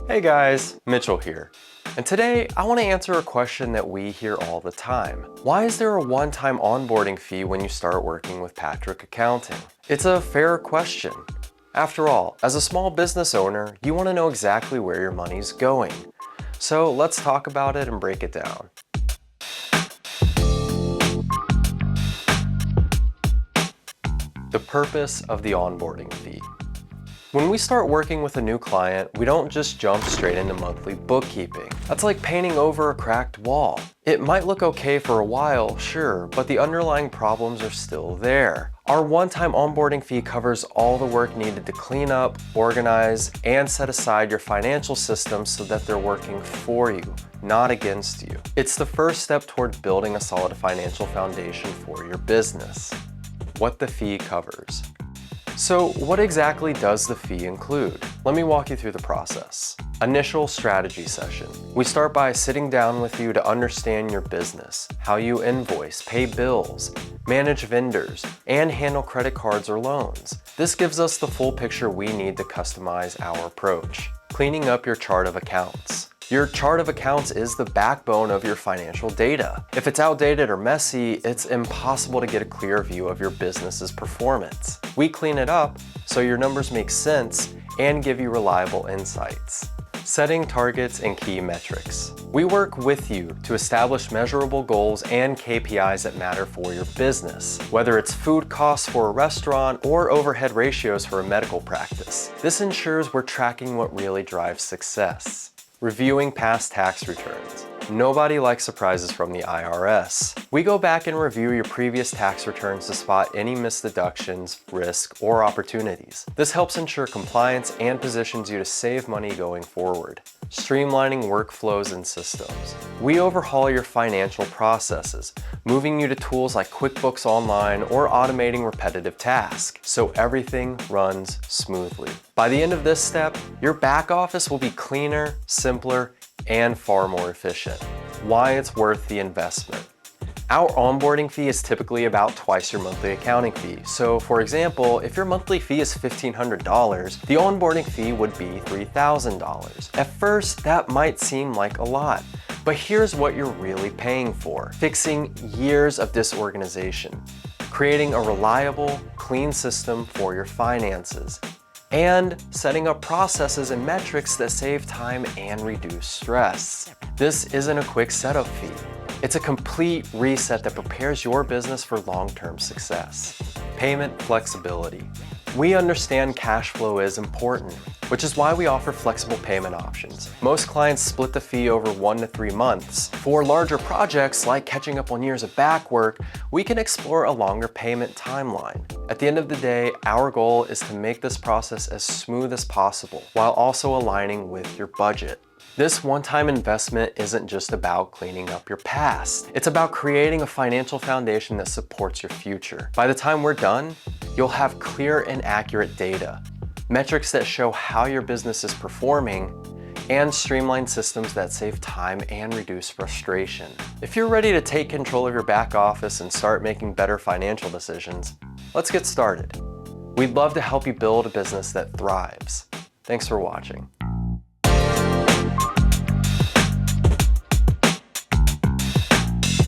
Hey guys, Mitchell here. And today I want to answer a question that we hear all the time. Why is there a one-time onboarding fee when you start working with Patrick Accounting? It's a fair question. After all, as a small business owner, you want to know exactly where your money's going. So let's talk about it and break it down. The purpose of the onboarding fee. When we start working with a new client, we don't just jump straight into monthly bookkeeping. That's like painting over a cracked wall. It might look okay for a while, sure, but the underlying problems are still there. Our one-time onboarding fee covers all the work needed to clean up, organize, and set aside your financial systems so that they're working for you, not against you. It's the first step toward building a solid financial foundation for your business. What the fee covers. So what exactly does the fee include? Let me walk you through the process. Initial strategy session. We start by sitting down with you to understand your business, how you invoice, pay bills, manage vendors, and handle credit cards or loans. This gives us the full picture we need to customize our approach. Cleaning up your chart of accounts. Your chart of accounts is the backbone of your financial data. If it's outdated or messy, it's impossible to get a clear view of your business's performance. We clean it up so your numbers make sense and give you reliable insights. Setting targets and key metrics. We work with you to establish measurable goals and KPIs that matter for your business, whether it's food costs for a restaurant or overhead ratios for a medical practice. This ensures we're tracking what really drives success. Reviewing past tax returns. Nobody likes surprises from the IRS. We go back and review your previous tax returns to spot any missed deductions, risk, or opportunities. This helps ensure compliance and positions you to save money going forward. Streamlining workflows and systems. We overhaul your financial processes, moving you to tools like QuickBooks Online or automating repetitive tasks, so everything runs smoothly. By the end of this step, your back office will be cleaner, simpler, and far more efficient. Why it's worth the investment. Our onboarding fee is typically about twice your monthly accounting fee. So for example, if your monthly fee is $1,500, the onboarding fee would be $3,000. At first, that might seem like a lot, but here's what you're really paying for. Fixing years of disorganization, creating a reliable, clean system for your finances, and setting up processes and metrics that save time and reduce stress. This isn't a quick setup fee. It's a complete reset that prepares your business for long-term success. Payment flexibility. We understand cash flow is important, which is why we offer flexible payment options. Most clients split the fee over 1 to 3 months. For larger projects like catching up on years of back work, we can explore a longer payment timeline. At the end of the day, our goal is to make this process as smooth as possible while also aligning with your budget. This one-time investment isn't just about cleaning up your past. It's about creating a financial foundation that supports your future. By the time we're done, you'll have clear and accurate data, metrics that show how your business is performing, and streamlined systems that save time and reduce frustration. If you're ready to take control of your back office and start making better financial decisions, let's get started. We'd love to help you build a business that thrives. Thanks for watching.